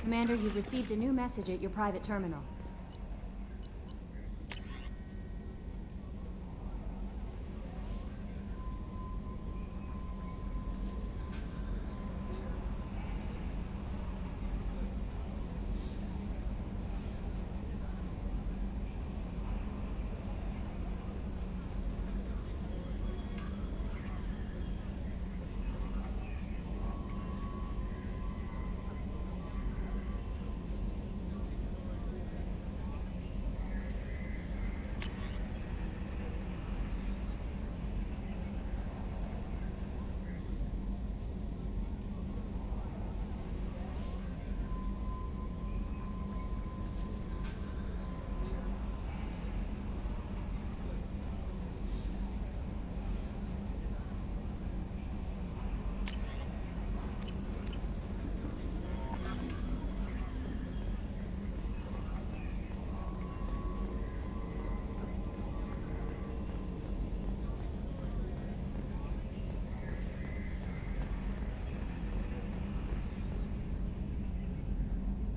Commander, you've received a new message at your private terminal.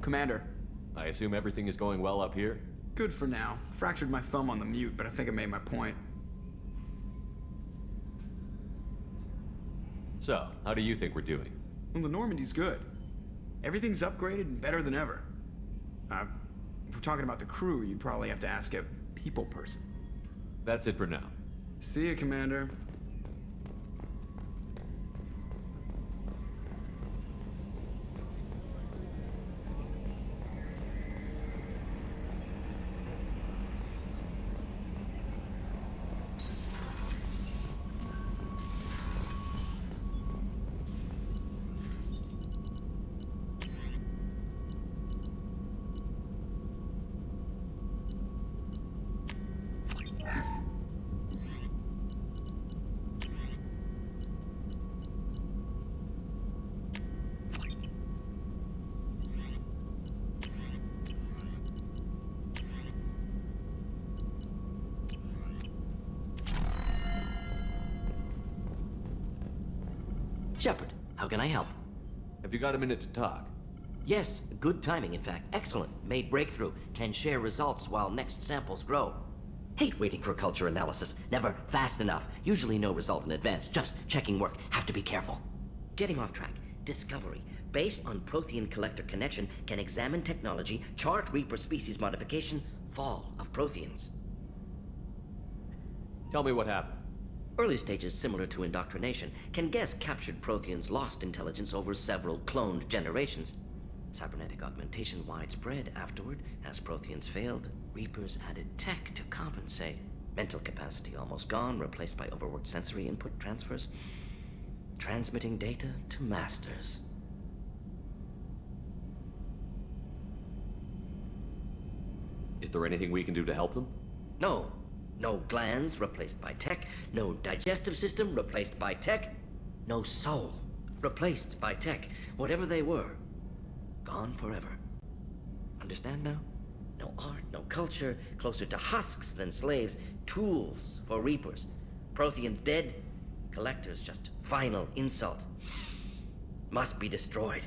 Commander. I assume everything is going well up here? Good for now. Fractured my thumb on the mute, but I think I made my point. So, how do you think we're doing? Well, the Normandy's good. Everything's upgraded and better than ever. If we're talking about the crew, you'd probably have to ask a people person. That's it for now. See you, Commander. Shepard, how can I help? Have you got a minute to talk? Yes, good timing, in fact. Excellent. Made breakthrough. Can share results while next samples grow. Hate waiting for culture analysis. Never fast enough. Usually no result in advance. Just checking work. Have to be careful. Getting off track. Discovery. Based on Prothean collector connection, can examine technology, chart Reaper species modification, fall of Protheans. Tell me what happened. Early stages similar to indoctrination, can guess captured Protheans lost intelligence over several cloned generations. Cybernetic augmentation widespread afterward, as Protheans failed, Reapers added tech to compensate. Mental capacity almost gone, replaced by overworked sensory input transfers. Transmitting data to masters. Is there anything we can do to help them? No. No glands replaced by tech. No digestive system replaced by tech. No soul replaced by tech. Whatever they were, gone forever. Understand now? No art, no culture, closer to husks than slaves. Tools for Reapers. Protheans dead, collectors just final insult. Must be destroyed.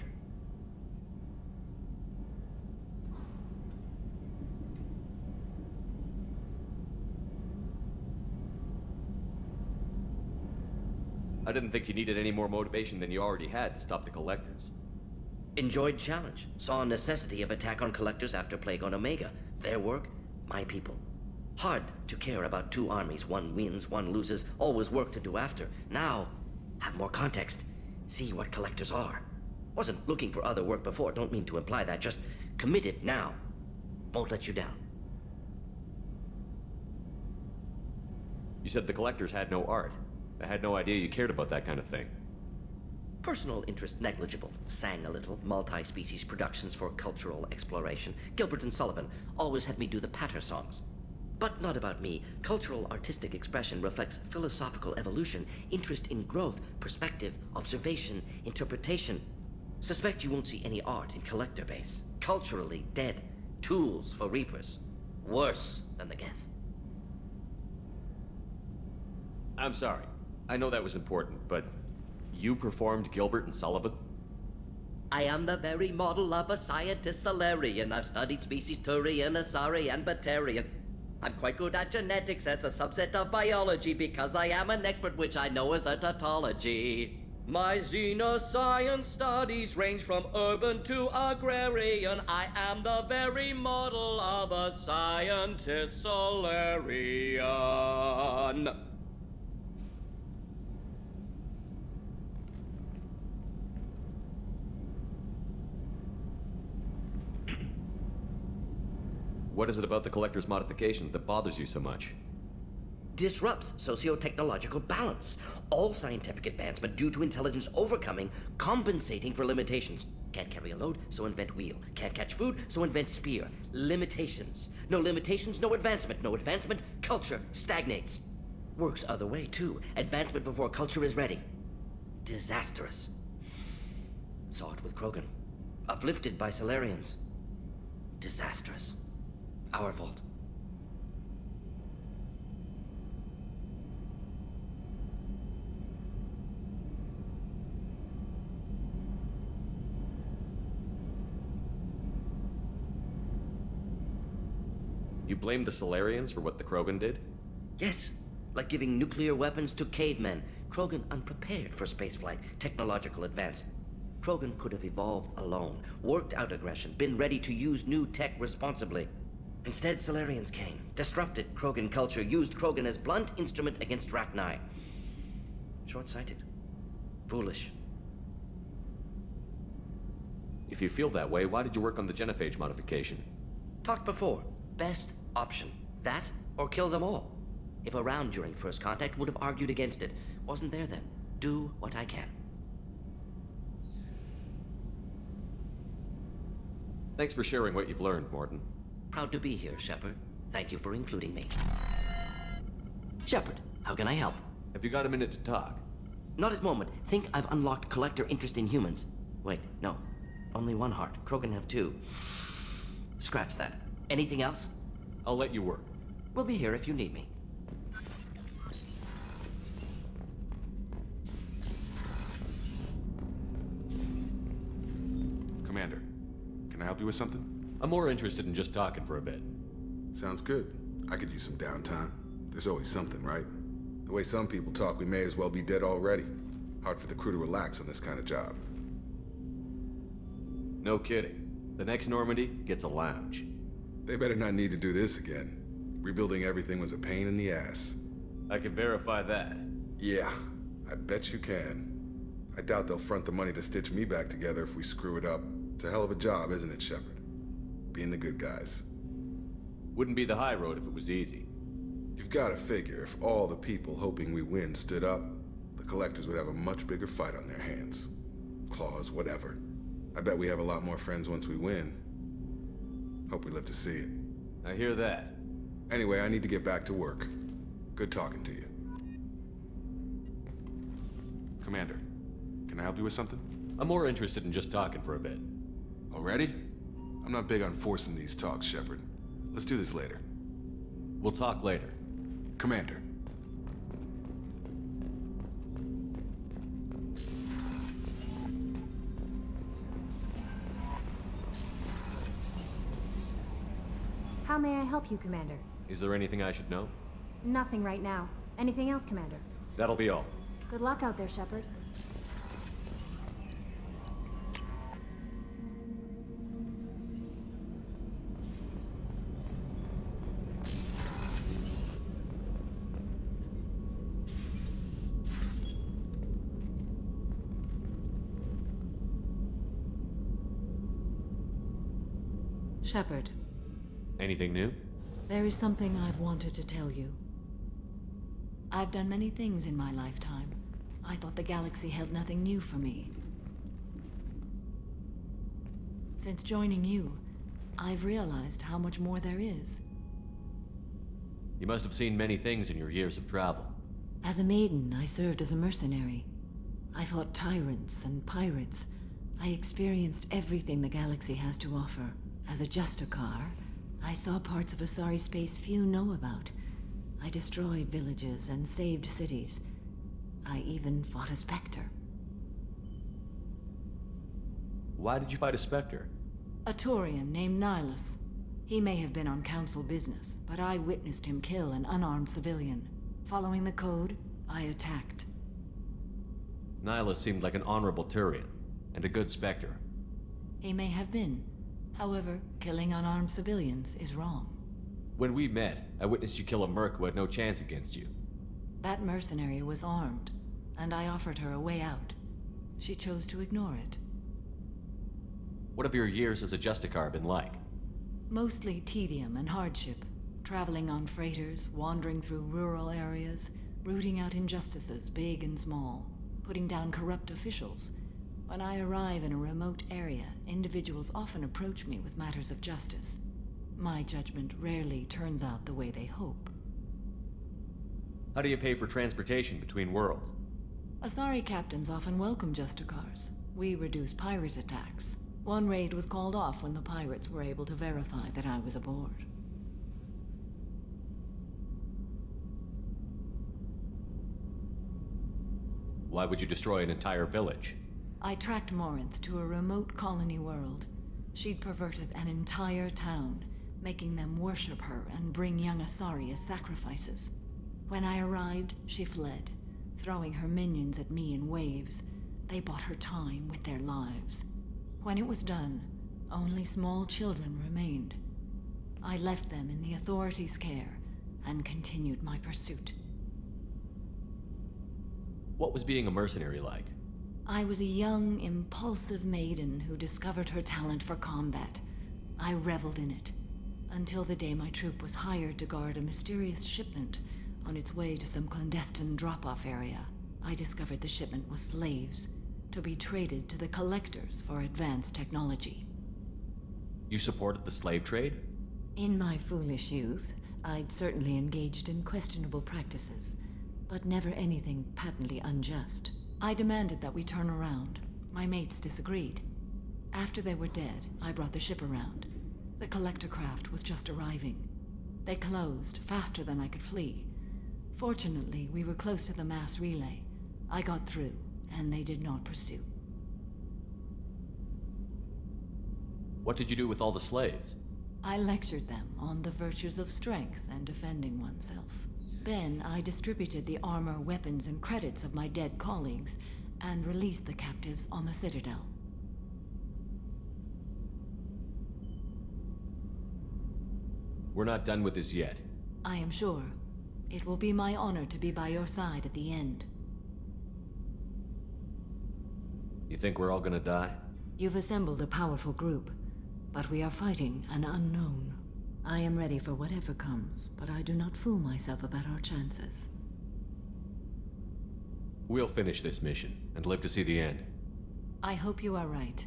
I didn't think you needed any more motivation than you already had to stop the collectors. Enjoyed challenge. Saw necessity of attack on collectors after Plague on Omega. Their work, my people. Hard to care about two armies. One wins, one loses. Always work to do after. Now, have more context. See what collectors are. Wasn't looking for other work before. Don't mean to imply that. Just committed now. Won't let you down. You said the collectors had no art. I had no idea you cared about that kind of thing. Personal interest negligible. Sang a little. Multi-species productions for cultural exploration. Gilbert and Sullivan always had me do the patter songs. But not about me. Cultural artistic expression reflects philosophical evolution, interest in growth, perspective, observation, interpretation. Suspect you won't see any art in collector base. Culturally dead. Tools for Reapers. Worse than the Geth. I'm sorry. I know that was important, but you performed Gilbert and Sullivan? I am the very model of a scientist Solarian. I've studied species Turian, Asari, and Batarian. I'm quite good at genetics as a subset of biology because I am an expert which I know as a tautology. My xenoscience studies range from urban to agrarian. I am the very model of a scientist Solarian. What is it about the Collector's modification that bothers you so much? Disrupts socio-technological balance. All scientific advancement due to intelligence overcoming, compensating for limitations. Can't carry a load, so invent wheel. Can't catch food, so invent spear. Limitations. No limitations, no advancement. No advancement, culture stagnates. Works other way, too. Advancement before culture is ready. Disastrous. Saw it with Krogan. Uplifted by Solarians. Disastrous. Our fault. You blame the Solarians for what the Krogan did? Yes, like giving nuclear weapons to cavemen. Krogan unprepared for spaceflight, technological advance. Krogan could have evolved alone, worked out aggression, been ready to use new tech responsibly. Instead, Solarians came, disrupted Krogan culture, used Krogan as blunt instrument against Rachni. Short-sighted. Foolish. If you feel that way, why did you work on the genophage modification? Talked before. Best option. That, or kill them all. If around during first contact, would have argued against it. Wasn't there then. Do what I can. Thanks for sharing what you've learned, Morton. Proud to be here, Shepard. Thank you for including me. Shepard, how can I help? Have you got a minute to talk? Not at moment. Think I've unlocked collector interest in humans. Wait, no. Only one heart. Krogan have two. Scratch that. Anything else? I'll let you work. We'll be here if you need me. Commander, can I help you with something? I'm more interested in just talking for a bit. Sounds good. I could use some downtime. There's always something, right? The way some people talk, we may as well be dead already. Hard for the crew to relax on this kind of job. No kidding. The next Normandy gets a lounge. They better not need to do this again. Rebuilding everything was a pain in the ass. I can verify that. Yeah, I bet you can. I doubt they'll front the money to stitch me back together if we screw it up. It's a hell of a job, isn't it, Shepard? Being the good guys. Wouldn't be the high road if it was easy. You've got to figure if all the people hoping we win stood up, the collectors would have a much bigger fight on their hands. Claws, whatever. I bet we have a lot more friends once we win. Hope we live to see it. I hear that. Anyway, I need to get back to work. Good talking to you. Commander, can I help you with something? I'm more interested in just talking for a bit. Already? I'm not big on forcing these talks, Shepard. Let's do this later. We'll talk later. Commander. How may I help you, Commander? Is there anything I should know? Nothing right now. Anything else, Commander? That'll be all. Good luck out there, Shepard. Shepard, Anything new? there is something I've wanted to tell you. I've done many things in my lifetime. I thought the galaxy held nothing new for me. Since joining you, I've realized how much more there is. You must have seen many things in your years of travel. As a maiden, I served as a mercenary. I fought tyrants and pirates. I experienced everything the galaxy has to offer. As a Justicar, I saw parts of Asari space few know about. I destroyed villages and saved cities. I even fought a Spectre. Why did you fight a Spectre? A Taurian named Nihilus. He may have been on Council business, but I witnessed him kill an unarmed civilian. Following the code, I attacked. Nihilus seemed like an honorable Turian, and a good Spectre. He may have been. However, killing unarmed civilians is wrong. When we met, I witnessed you kill a merc who had no chance against you. That mercenary was armed, and I offered her a way out. She chose to ignore it. What have your years as a Justicar been like? Mostly tedium and hardship. Traveling on freighters, wandering through rural areas, rooting out injustices big and small, putting down corrupt officials. When I arrive in a remote area, individuals often approach me with matters of justice. My judgment rarely turns out the way they hope. How do you pay for transportation between worlds? Asari captains often welcome Justicars. We reduce pirate attacks. One raid was called off when the pirates were able to verify that I was aboard. Why would you destroy an entire village? I tracked Morinth to a remote colony world. She'd perverted an entire town, making them worship her and bring young Asari as sacrifices. When I arrived, she fled, throwing her minions at me in waves. They bought her time with their lives. When it was done, only small children remained. I left them in the authorities' care and continued my pursuit. What was being a mercenary like? I was a young, impulsive maiden who discovered her talent for combat. I reveled in it, until the day my troop was hired to guard a mysterious shipment on its way to some clandestine drop-off area. I discovered the shipment was slaves, to be traded to the collectors for advanced technology. You supported the slave trade? In my foolish youth, I'd certainly engaged in questionable practices, but never anything patently unjust. I demanded that we turn around. My mates disagreed. After they were dead, I brought the ship around. The collector craft was just arriving. They closed faster than I could flee. Fortunately, we were close to the mass relay. I got through, and they did not pursue. What did you do with all the slaves? I lectured them on the virtues of strength and defending oneself. Then I distributed the armor, weapons, and credits of my dead colleagues, and released the captives on the Citadel. We're not done with this yet. I am sure. It will be my honor to be by your side at the end. You think we're all gonna die? You've assembled a powerful group, but we are fighting an unknown. I am ready for whatever comes, but I do not fool myself about our chances. We'll finish this mission and live to see the end. I hope you are right.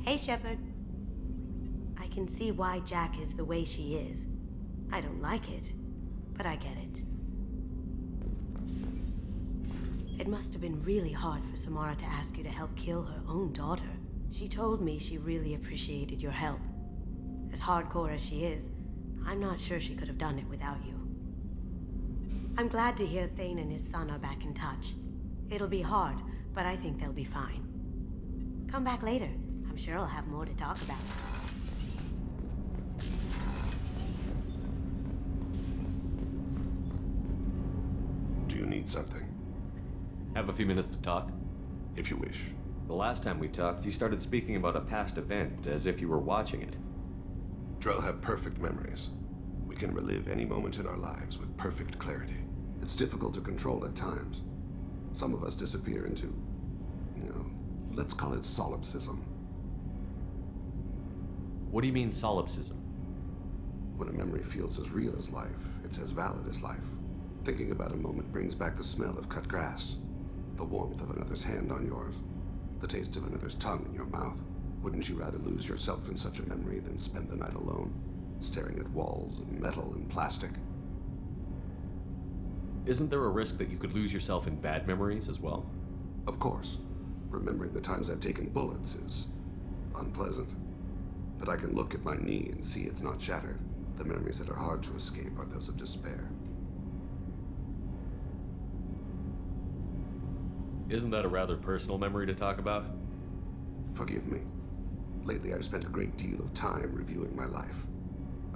Hey, Shepard. I can see why Jack is the way she is. I don't like it, but I get it. It must have been really hard for Samara to ask you to help kill her own daughter. She told me she really appreciated your help. As hardcore as she is, I'm not sure she could have done it without you. I'm glad to hear Thane and his son are back in touch. It'll be hard, but I think they'll be fine. Come back later. I'm sure I'll have more to talk about. Do you need something? Have a few minutes to talk? If you wish. The last time we talked, you started speaking about a past event as if you were watching it. Drell have perfect memories. We can relive any moment in our lives with perfect clarity. It's difficult to control at times. Some of us disappear into, let's call it solipsism. What do you mean, solipsism? When a memory feels as real as life, it's as valid as life. Thinking about a moment brings back the smell of cut grass, the warmth of another's hand on yours, the taste of another's tongue in your mouth. Wouldn't you rather lose yourself in such a memory than spend the night alone, staring at walls and metal and plastic? Isn't there a risk that you could lose yourself in bad memories as well? Of course. Remembering the times I've taken bullets is unpleasant. But I can look at my knee and see it's not shattered. The memories that are hard to escape are those of despair. Isn't that a rather personal memory to talk about? Forgive me. Lately, I've spent a great deal of time reviewing my life.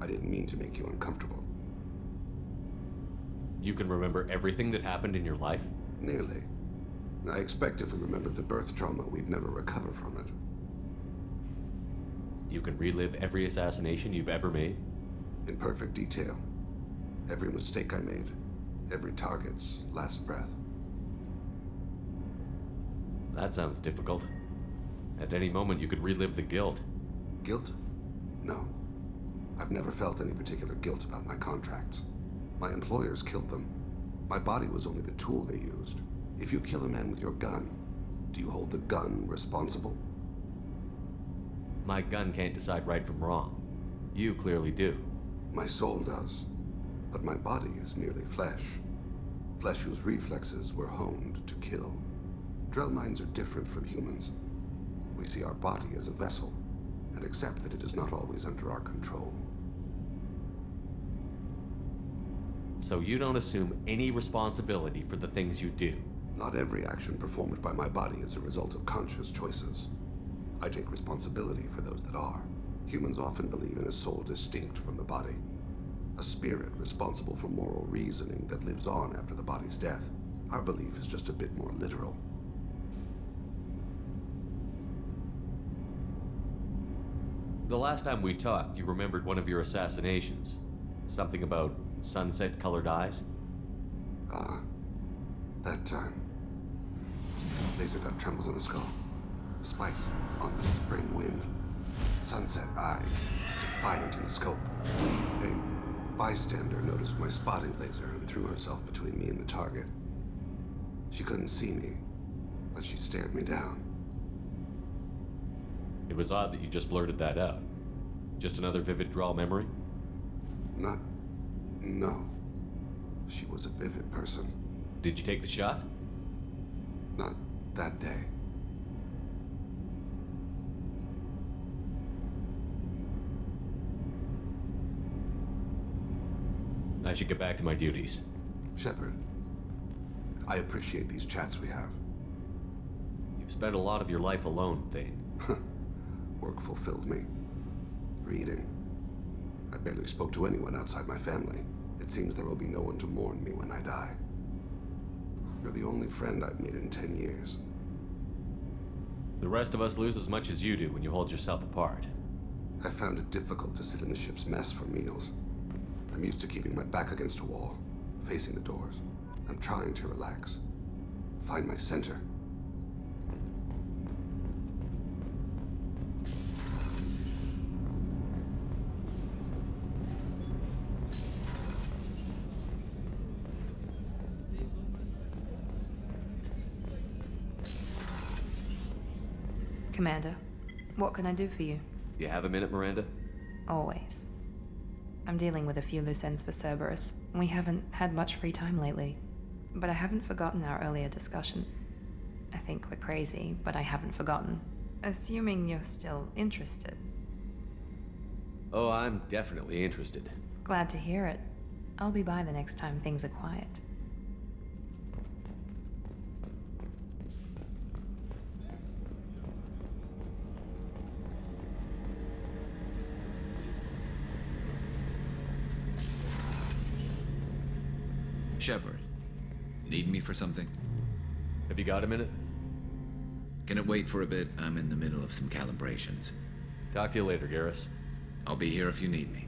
I didn't mean to make you uncomfortable. You can remember everything that happened in your life? Nearly. I expect if we remembered the birth trauma, we'd never recover from it. You can relive every assassination you've ever made? In perfect detail. Every mistake I made. Every target's last breath. That sounds difficult. At any moment, you could relive the guilt. Guilt? No. I've never felt any particular guilt about my contracts. My employers killed them. My body was only the tool they used. If you kill a man with your gun, do you hold the gun responsible? My gun can't decide right from wrong. You clearly do. My soul does. But my body is merely flesh. Flesh whose reflexes were honed to kill. Drell minds are different from humans. We see our body as a vessel, and accept that it is not always under our control. So you don't assume any responsibility for the things you do? Not every action performed by my body is a result of conscious choices. I take responsibility for those that are. Humans often believe in a soul distinct from the body. A spirit responsible for moral reasoning that lives on after the body's death. Our belief is just a bit more literal. The last time we talked, you remembered one of your assassinations. Something about sunset-colored eyes? That time. Laser dot trembles in the skull. Spice on the spring wind. Sunset eyes, defiant in the scope. A bystander noticed my spotting laser and threw herself between me and the target. She couldn't see me, but she stared me down. It was odd that you just blurted that out. Just another vivid draw memory? No. She was a vivid person. Did you take the shot? Not that day. I should get back to my duties. Shepard, I appreciate these chats we have. You've spent a lot of your life alone, Thane. Work fulfilled me. Reading. I barely spoke to anyone outside my family. It seems there will be no one to mourn me when I die. You're the only friend I've made in 10 years. The rest of us lose as much as you do when you hold yourself apart. I found it difficult to sit in the ship's mess for meals. I'm used to keeping my back against a wall, facing the doors. I'm trying to relax. Find my center. Commander, what can I do for you? You have a minute, Miranda? Always. I'm dealing with a few loose ends for Cerberus. We haven't had much free time lately. But I haven't forgotten our earlier discussion. I think we're crazy, but I haven't forgotten. Assuming you're still interested. Oh, I'm definitely interested. Glad to hear it. I'll be by the next time things are quiet. Shepard, need me for something? Have you got a minute? Can it wait for a bit? I'm in the middle of some calibrations. Talk to you later, Garrus. I'll be here if you need me.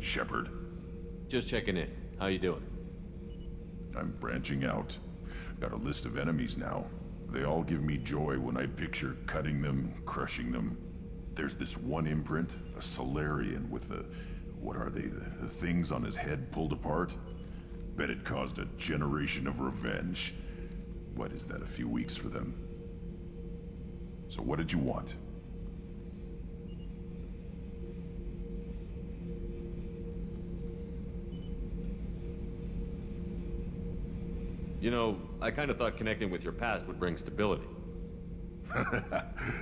Shepard. Just checking in. How you doing? I'm branching out. Got a list of enemies now. They all give me joy when I picture cutting them, crushing them. There's this one imprint, a Solarian with the... what are they? The things on his head pulled apart? Bet it caused a generation of revenge. What is that, a few weeks for them? So what did you want? You know, I kind of thought connecting with your past would bring stability.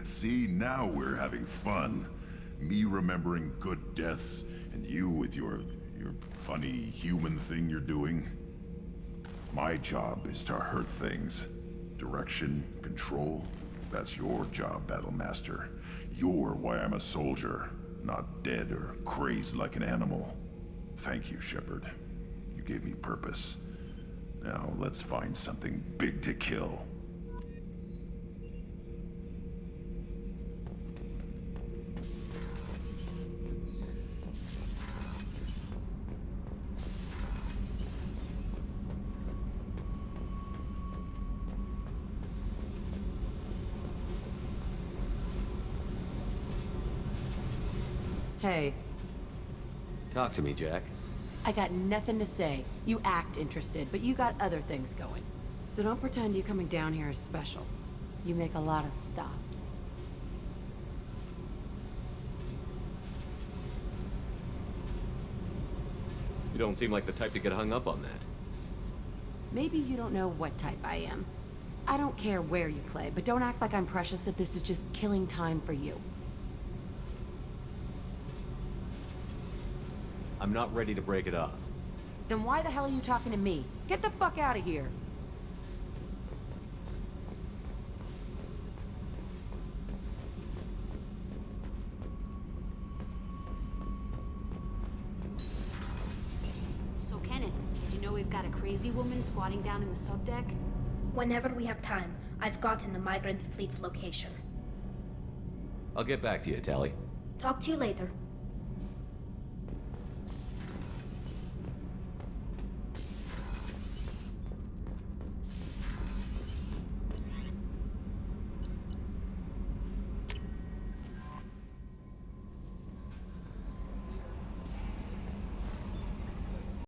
See, now we're having fun. Me remembering good deaths, and you with your funny human thing you're doing. My job is to hurt things. Direction, control, that's your job, Battle Master. You're why I'm a soldier, not dead or crazed like an animal. Thank you, Shepard. You gave me purpose. Now, let's find something big to kill. Hey, Talk to me, Jack. I got nothing to say. You act interested, but you got other things going. So don't pretend you coming down here is special. You make a lot of stops. You don't seem like the type to get hung up on that. Maybe you don't know what type I am. I don't care where you play, but don't act like I'm precious if this is just killing time for you. I'm not ready to break it off. Then why the hell are you talking to me? Get the fuck out of here! So, Kenneth, did you know we've got a crazy woman squatting down in the subdeck? Whenever we have time, I've gotten the migrant fleet's location. I'll get back to you, Tally. Talk to you later.